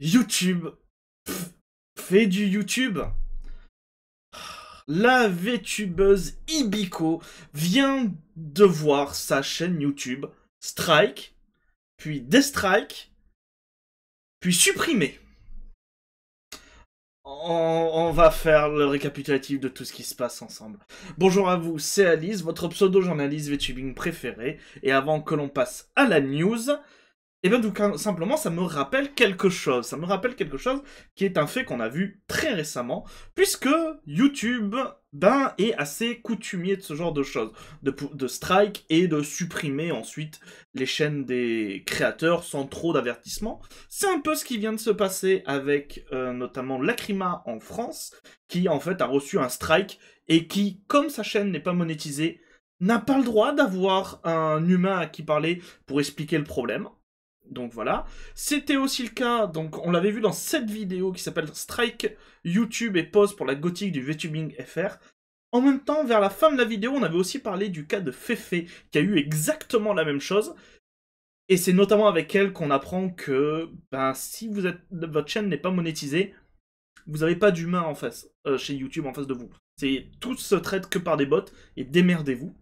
YouTube fait du YouTube. La VTubeuse Ibiko vient de voir sa chaîne YouTube strike, puis destrike, puis supprimer. On va faire le récapitulatif de tout ce qui se passe ensemble. Bonjour à vous, c'est Alice, votre pseudo-journaliste VTubing préféré. Et avant que l'on passe à la news, et bien tout simplement, ça me rappelle quelque chose. Ça me rappelle quelque chose qui est un fait qu'on a vu très récemment, puisque YouTube est assez coutumier de ce genre de choses, de strike et de supprimer ensuite les chaînes des créateurs sans trop d'avertissement. C'est un peu ce qui vient de se passer avec notamment Lacrima en France, qui en fait a reçu un strike et qui, comme sa chaîne n'est pas monétisée, n'a pas le droit d'avoir un humain à qui parler pour expliquer le problème. Donc voilà. C'était aussi le cas, donc on l'avait vu dans cette vidéo qui s'appelle Strike YouTube et pause pour la gothique du VTubing FR. En même temps, vers la fin de la vidéo, on avait aussi parlé du cas de Fefe, qui a eu exactement la même chose. Et c'est notamment avec elle qu'on apprend que si votre chaîne n'est pas monétisée, vous n'avez pas d'humain en face, chez YouTube en face de vous. Tout se traite que par des bots, et démerdez-vous.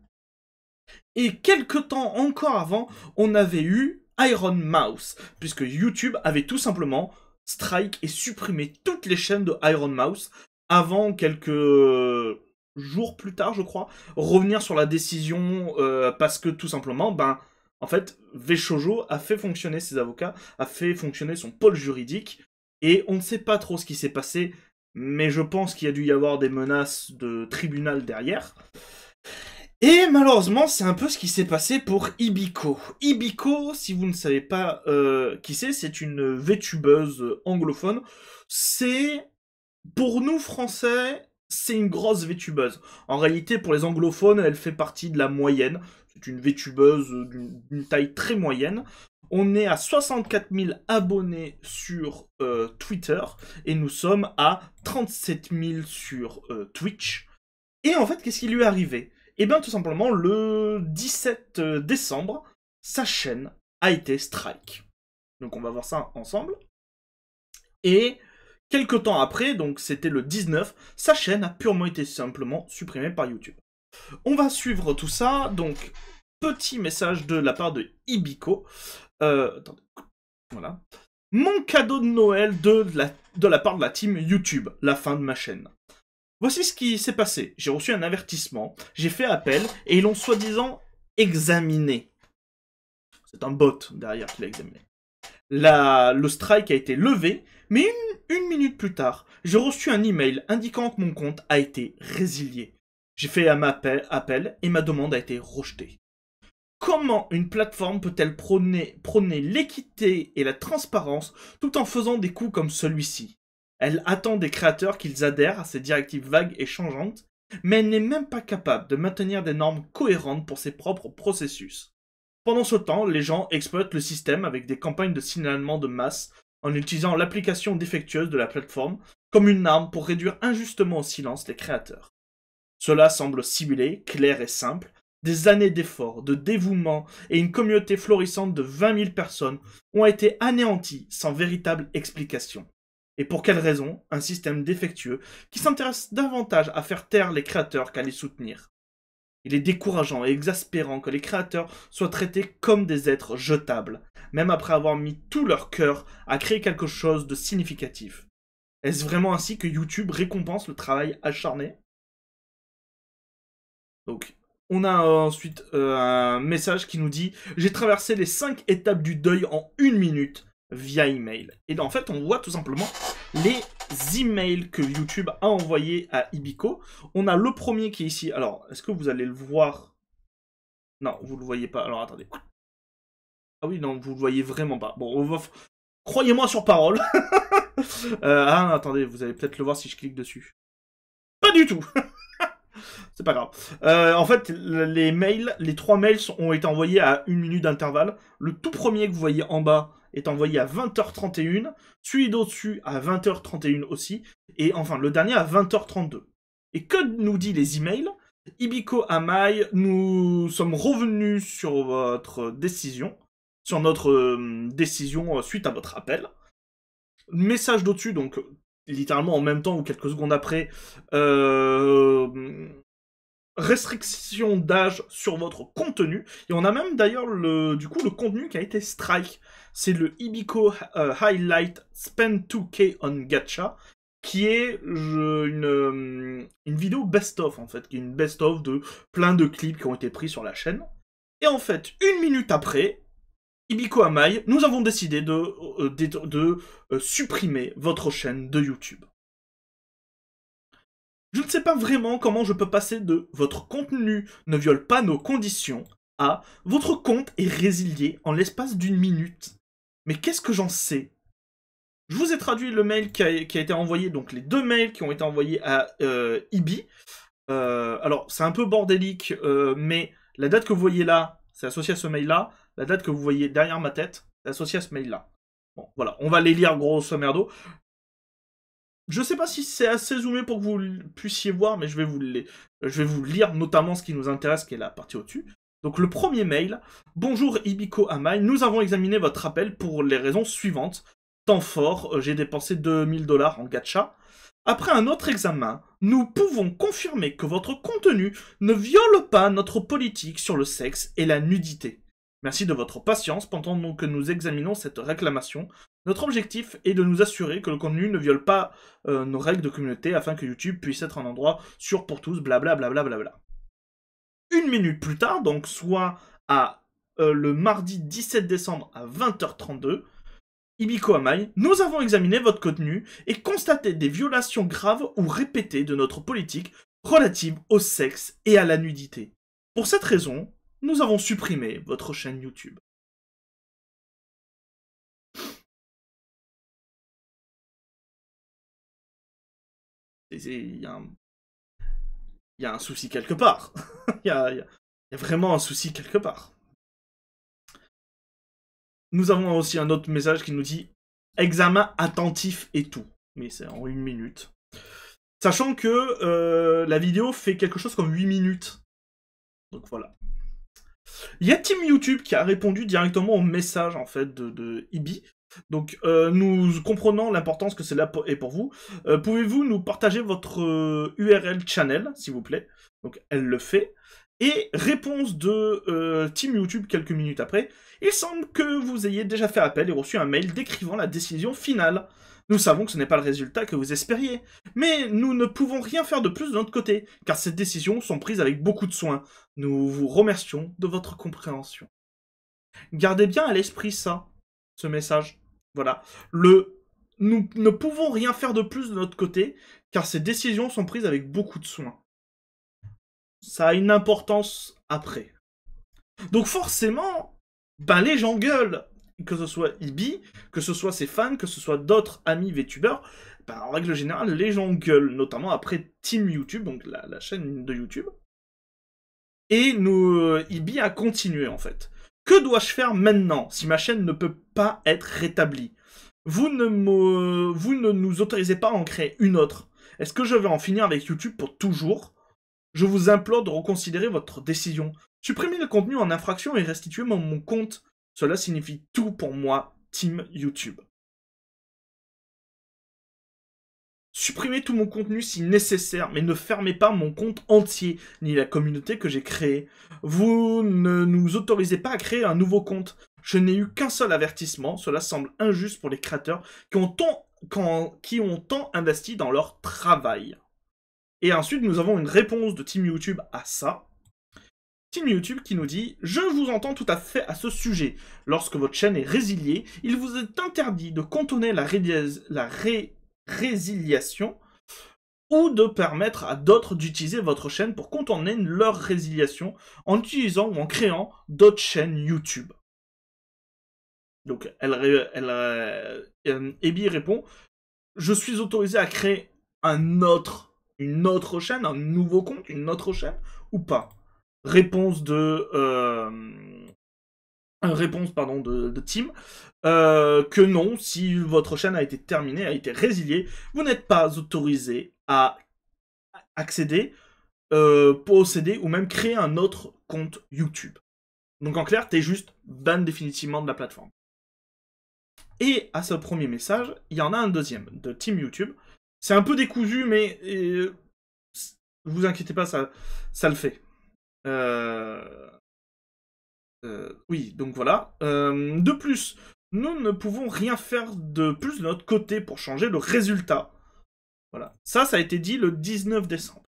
Et quelques temps encore avant, on avait eu Iron Mouse, puisque YouTube avait tout simplement strike et supprimé toutes les chaînes de Iron Mouse avant quelques jours plus tard, je crois, revenir sur la décision parce que tout simplement, en fait, VShojo a fait fonctionner ses avocats, a fait fonctionner son pôle juridique, et on ne sait pas trop ce qui s'est passé, mais je pense qu'il y a dû y avoir des menaces de tribunal derrière. Et malheureusement, c'est un peu ce qui s'est passé pour Ibiko. Ibiko, si vous ne savez pas qui c'est une VTubeuse anglophone. Pour nous français, c'est une grosse VTubeuse. En réalité, pour les anglophones, elle fait partie de la moyenne. C'est une VTubeuse d'une taille très moyenne. On est à 64 000 abonnés sur Twitter et nous sommes à 37 000 sur Twitch. Et en fait, qu'est-ce qui lui est arrivé ? Eh bien, tout simplement, le 17 décembre, sa chaîne a été strike. Donc, on va voir ça ensemble. Et quelques temps après, donc c'était le 19, sa chaîne a purement été simplement supprimée par YouTube. On va suivre tout ça. Donc, petit message de la part de Ibiko. Attendez. Voilà. Mon cadeau de Noël de la part de la team YouTube, la fin de ma chaîne. Voici ce qui s'est passé. J'ai reçu un avertissement, j'ai fait appel, et ils l'ont soi-disant examiné. C'est un bot derrière qui l'a examiné. Le strike a été levé, mais une minute plus tard, j'ai reçu un email indiquant que mon compte a été résilié. J'ai fait un appel et ma demande a été rejetée. Comment une plateforme peut-elle prôner l'équité et la transparence tout en faisant des coups comme celui-ci ? Elle attend des créateurs qu'ils adhèrent à ces directives vagues et changeantes, mais elle n'est même pas capable de maintenir des normes cohérentes pour ses propres processus. Pendant ce temps, les gens exploitent le système avec des campagnes de signalement de masse en utilisant l'application défectueuse de la plateforme comme une arme pour réduire injustement au silence les créateurs. Cela semble ciblé, clair et simple. Des années d'efforts, de dévouement et une communauté florissante de 20 000 personnes ont été anéanties sans véritable explication. Et pour quelle raison ? Un système défectueux qui s'intéresse davantage à faire taire les créateurs qu'à les soutenir. Il est décourageant et exaspérant que les créateurs soient traités comme des êtres jetables, même après avoir mis tout leur cœur à créer quelque chose de significatif. Est-ce vraiment ainsi que YouTube récompense le travail acharné ? Donc, on a ensuite un message qui nous dit « J'ai traversé les 5 étapes du deuil en 1 minute via email. » Et en fait, on voit tout simplement les emails que YouTube a envoyés à Ibiko. On a le premier qui est ici. Alors, est-ce que vous allez le voir ? Non, vous le voyez pas. Alors, attendez. Ah oui, non, vous le voyez vraiment pas. Bon, on va... Croyez-moi sur parole. Attendez, vous allez peut-être le voir si je clique dessus. Pas du tout. C'est pas grave. En fait, les 3 mails ont été envoyés à 1 minute d'intervalle. Le tout premier que vous voyez en bas est envoyé à 20h31, celui d'au-dessus à 20h31 aussi, et enfin le dernier à 20h32. Et que nous dit les emails ? Ibiko Amai, nous sommes revenus sur votre décision, sur notre décision suite à votre appel. message d'au-dessus, donc littéralement en même temps ou quelques secondes après, restriction d'âge sur votre contenu. Et on a même d'ailleurs du coup le contenu qui a été strike. C'est le Ibico Highlight Spend 2K on Gacha, qui est une vidéo best-of en fait, qui est une best-of de plein de clips qui ont été pris sur la chaîne. Et en fait, une minute après, Ibiko Amai, nous avons décidé de supprimer votre chaîne de YouTube. Je ne sais pas vraiment comment je peux passer de votre contenu ne viole pas nos conditions à votre compte est résilié en l'espace d'une minute. Mais qu'est-ce que j'en sais? Je vous ai traduit le mail qui a été envoyé, donc les 2 mails qui ont été envoyés à Ibi. Alors, c'est un peu bordélique, mais la date que vous voyez là, c'est associé à ce mail-là. La date que vous voyez derrière ma tête, c'est associé à ce mail-là. Bon, voilà, on va les lire grosso merdo. Je sais pas si c'est assez zoomé pour que vous puissiez voir, mais je vais vous lire notamment ce qui nous intéresse, qui est la partie au-dessus. Donc le premier mail. Bonjour Ibiko Amai, nous avons examiné votre appel pour les raisons suivantes. Temps fort, j'ai dépensé 2000 $ en gacha. Après un autre examen, nous pouvons confirmer que votre contenu ne viole pas notre politique sur le sexe et la nudité. Merci de votre patience pendant que nous examinons cette réclamation. Notre objectif est de nous assurer que le contenu ne viole pas nos règles de communauté afin que YouTube puisse être un endroit sûr pour tous, blablabla. Une minute plus tard, donc soit à le mardi 17 décembre à 20h32, Ibiko Amai, nous avons examiné votre contenu et constaté des violations graves ou répétées de notre politique relative au sexe et à la nudité. Pour cette raison, nous avons supprimé votre chaîne YouTube. Il y a un souci quelque part. Il y a vraiment un souci quelque part. Nous avons aussi un autre message qui nous dit « Examen attentif et tout ». Mais c'est en 1 minute. Sachant que la vidéo fait quelque chose comme 8 minutes. Donc voilà. Il y a Team YouTube qui a répondu directement au message en fait de Ibi. Donc nous comprenons l'importance que cela est pour vous. Pouvez-vous nous partager votre URL channel, s'il vous plaît? Donc elle le fait. Et réponse de Team YouTube quelques minutes après. Il semble que vous ayez déjà fait appel et reçu un mail décrivant la décision finale. Nous savons que ce n'est pas le résultat que vous espériez, mais nous ne pouvons rien faire de plus de notre côté, car ces décisions sont prises avec beaucoup de soin. Nous vous remercions de votre compréhension. Gardez bien à l'esprit ça, ce message. Voilà. Nous ne pouvons rien faire de plus de notre côté, car ces décisions sont prises avec beaucoup de soin. Ça a une importance après. Donc forcément, ben les gens gueulent. Que ce soit Ibi, que ce soit ses fans, que ce soit d'autres amis VTubers, ben en règle générale, les gens gueulent, notamment après Team YouTube, donc la chaîne de YouTube. Et Ibi a continué en fait. Que dois-je faire maintenant si ma chaîne ne peut pas être rétablie? Vous ne nous autorisez pas à en créer une autre. Est-ce que je vais en finir avec YouTube pour toujours? Je vous implore de reconsidérer votre décision. Supprimez le contenu en infraction et restituez mon compte. Cela signifie tout pour moi, Team YouTube. Supprimez tout mon contenu si nécessaire, mais ne fermez pas mon compte entier, ni la communauté que j'ai créée. Vous ne nous autorisez pas à créer un nouveau compte. Je n'ai eu qu'un seul avertissement, cela semble injuste pour les créateurs qui ont tant investi dans leur travail. Et ensuite, nous avons une réponse de Team YouTube à ça. Team YouTube qui nous dit « Je vous entends tout à fait à ce sujet. Lorsque votre chaîne est résiliée, il vous est interdit de contourner la résiliation ou de permettre à d'autres d'utiliser votre chaîne pour contourner leur résiliation en utilisant ou en créant d'autres chaînes YouTube. » Donc, Ebi répond « Je suis autorisé à créer une autre chaîne, un nouveau compte, une autre chaîne, ou pas ?» Réponse de Team que non, si votre chaîne a été terminée, a été résiliée, vous n'êtes pas autorisé à accéder, posséder ou même créer un autre compte YouTube. Donc en clair, t'es juste ban définitivement de la plateforme. Et à ce premier message, il y en a un deuxième, de Team YouTube. C'est un peu décousu, mais vous inquiétez pas, ça le fait. Oui, donc voilà. De plus, nous ne pouvons rien faire de plus de notre côté pour changer le résultat. Voilà. Ça a été dit le 19 décembre.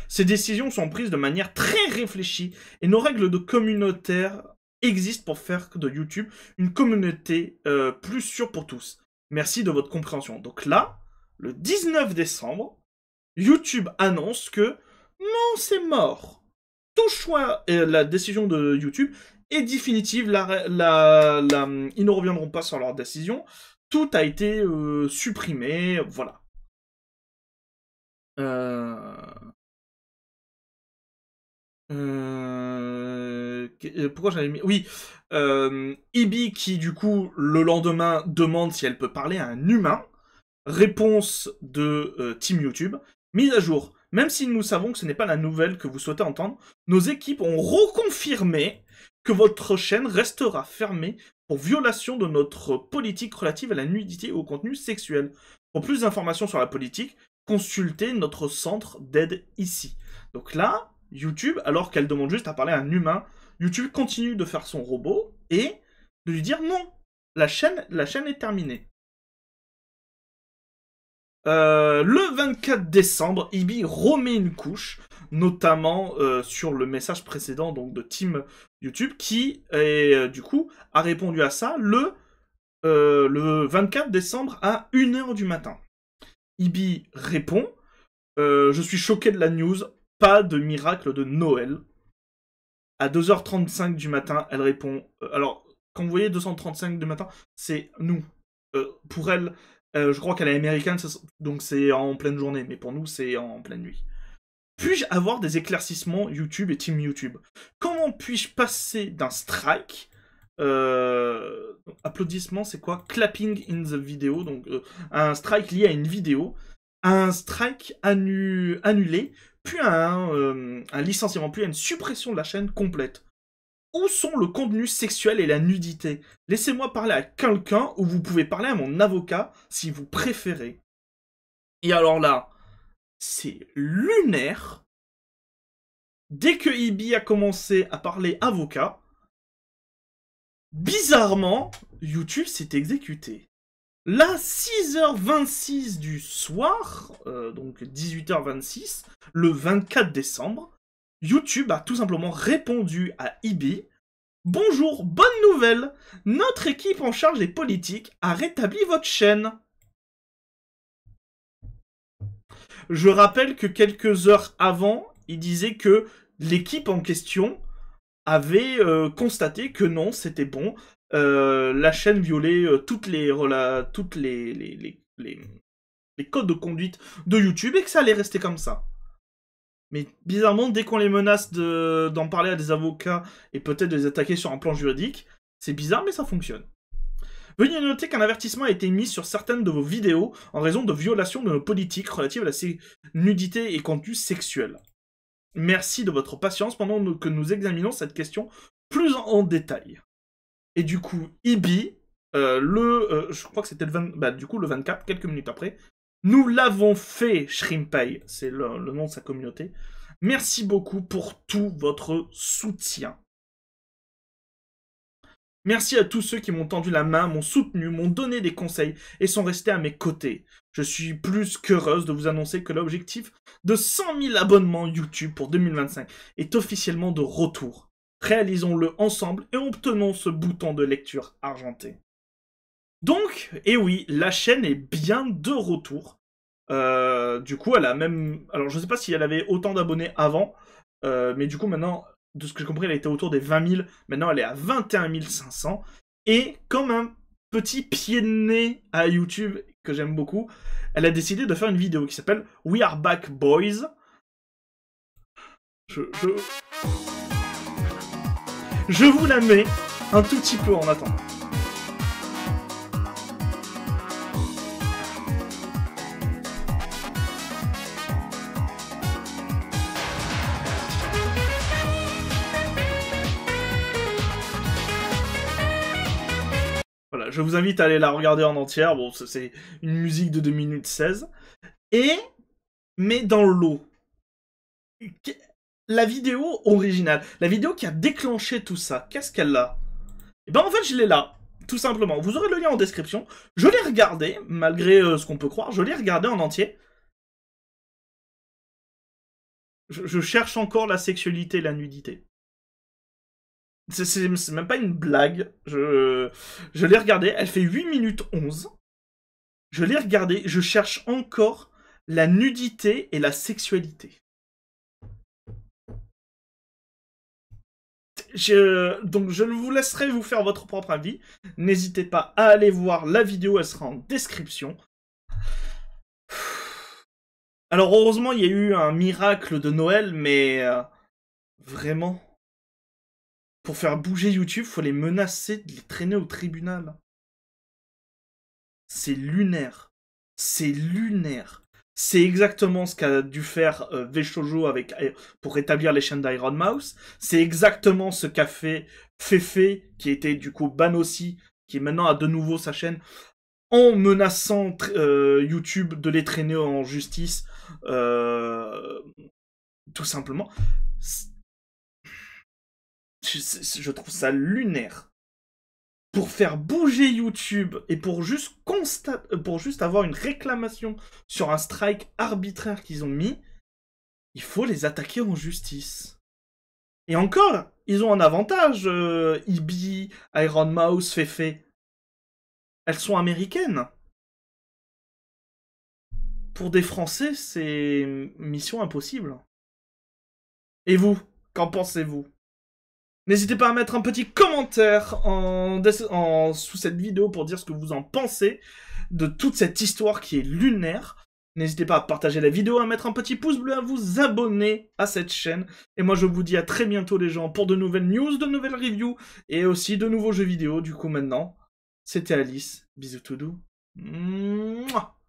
Ces décisions sont prises de manière très réfléchie et nos règles de communautaire existent pour faire de YouTube une communauté plus sûre pour tous. Merci de votre compréhension. Donc là, le 19 décembre, YouTube annonce que non, c'est mort. Tout choix, la décision de YouTube est définitive. Ils ne reviendront pas sur leur décision. Tout a été supprimé. Voilà. Pourquoi j'avais mis... Oui, Ibi qui, du coup, le lendemain, demande si elle peut parler à un humain. Réponse de Team YouTube. Mise à jour. Même si nous savons que ce n'est pas la nouvelle que vous souhaitez entendre, nos équipes ont reconfirmé que votre chaîne restera fermée pour violation de notre politique relative à la nudité et au contenu sexuel. Pour plus d'informations sur la politique, consultez notre centre d'aide ici. Donc là, YouTube, alors qu'elle demande juste à parler à un humain, YouTube continue de faire son robot et de lui dire non, la chaîne est terminée. Le 24 décembre, Ibi remet une couche, notamment sur le message précédent donc de Team YouTube, qui du coup a répondu à ça le 24 décembre à 1h du matin. Ibi répond je suis choqué de la news, pas de miracle de Noël. À 2h35 du matin, elle répond... alors, quand vous voyez 235 du matin, c'est nous. Pour elle, je crois qu'elle est américaine, donc c'est en pleine journée, mais pour nous, c'est en pleine nuit. Puis-je avoir des éclaircissements YouTube et Team YouTube? Comment puis-je passer d'un strike... applaudissements, c'est quoi? Clapping in the video, donc un strike lié à une vidéo, un strike annulé, puis un licenciement, puis une suppression de la chaîne complète. Où sont le contenu sexuel et la nudité? Laissez-moi parler à quelqu'un ou vous pouvez parler à mon avocat si vous préférez. Et alors là, c'est lunaire. Dès que Ibi a commencé à parler avocat, bizarrement, YouTube s'est exécuté. Là, 6h26 du soir, donc 18h26, le 24 décembre, YouTube a tout simplement répondu à Ibi « Bonjour, bonne nouvelle, notre équipe en charge des politiques a rétabli votre chaîne. » Je rappelle que quelques heures avant, il disait que l'équipe en question avait constaté que non, c'était bon, la chaîne violait toutes les codes de conduite de YouTube et que ça allait rester comme ça. Mais bizarrement, dès qu'on les menace d'en parler à des avocats et peut-être de les attaquer sur un plan juridique, c'est bizarre mais ça fonctionne. Veuillez noter qu'un avertissement a été mis sur certaines de vos vidéos en raison de violations de nos politiques relatives à la nudité et contenu sexuel. Merci de votre patience pendant que nous examinons cette question plus en détail. Et du coup, Ibi, je crois que c'était le 24, quelques minutes après, nous l'avons fait, Shrimpay, c'est le nom de sa communauté. Merci beaucoup pour tout votre soutien. Merci à tous ceux qui m'ont tendu la main, m'ont soutenu, m'ont donné des conseils et sont restés à mes côtés. Je suis plus qu'heureuse de vous annoncer que l'objectif de 100 000 abonnements YouTube pour 2025 est officiellement de retour. Réalisons-le ensemble et obtenons ce bouton de lecture argenté. Donc, et oui, la chaîne est bien de retour. Du coup, elle a même... Alors, je sais pas si elle avait autant d'abonnés avant, mais du coup, maintenant... De ce que j'ai compris, elle était autour des 20 000. Maintenant, elle est à 21 500. Et comme un petit pied de nez à YouTube, que j'aime beaucoup, elle a décidé de faire une vidéo qui s'appelle We Are Back Boys. Je vous la mets un tout petit peu en attendant. Je vous invite à aller la regarder en entière. Bon, c'est une musique de 2 minutes 16. Mais dans le lot, la vidéo originale, la vidéo qui a déclenché tout ça, qu'est-ce qu'elle a? Et ben en fait, je l'ai là, tout simplement. Vous aurez le lien en description. Je l'ai regardé, malgré ce qu'on peut croire, je l'ai regardé en entier. Je cherche encore la sexualité et la nudité. C'est même pas une blague. Je l'ai regardé, elle fait 8 minutes 11. Je l'ai regardé, je cherche encore la nudité et la sexualité. Donc je vous laisserai vous faire votre propre avis. N'hésitez pas à aller voir la vidéo, elle sera en description. Alors heureusement, il y a eu un miracle de Noël, mais vraiment, pour faire bouger YouTube, faut les menacer de les traîner au tribunal. C'est lunaire. C'est lunaire. C'est exactement ce qu'a dû faire VShojo pour rétablir les chaînes d'Iron Mouse. C'est exactement ce qu'a fait Fefe, qui était du coup ban aussi, qui maintenant a de nouveau sa chaîne, en menaçant YouTube de les traîner en justice. Tout simplement. Je trouve ça lunaire. Pour faire bouger YouTube et pour juste avoir une réclamation sur un strike arbitraire qu'ils ont mis, il faut les attaquer en justice. Et encore, ils ont un avantage, Ibi, Iron Mouse, Fefe. Elles sont américaines. Pour des Français, c'est mission impossible. Et vous, qu'en pensez-vous? N'hésitez pas à mettre un petit commentaire sous cette vidéo pour dire ce que vous en pensez de toute cette histoire qui est lunaire. N'hésitez pas à partager la vidéo, à mettre un petit pouce bleu, à vous abonner à cette chaîne. Et moi je vous dis à très bientôt les gens pour de nouvelles news, de nouvelles reviews et aussi de nouveaux jeux vidéo. Du coup maintenant, c'était Alice. Bisous tout doux. Mouah.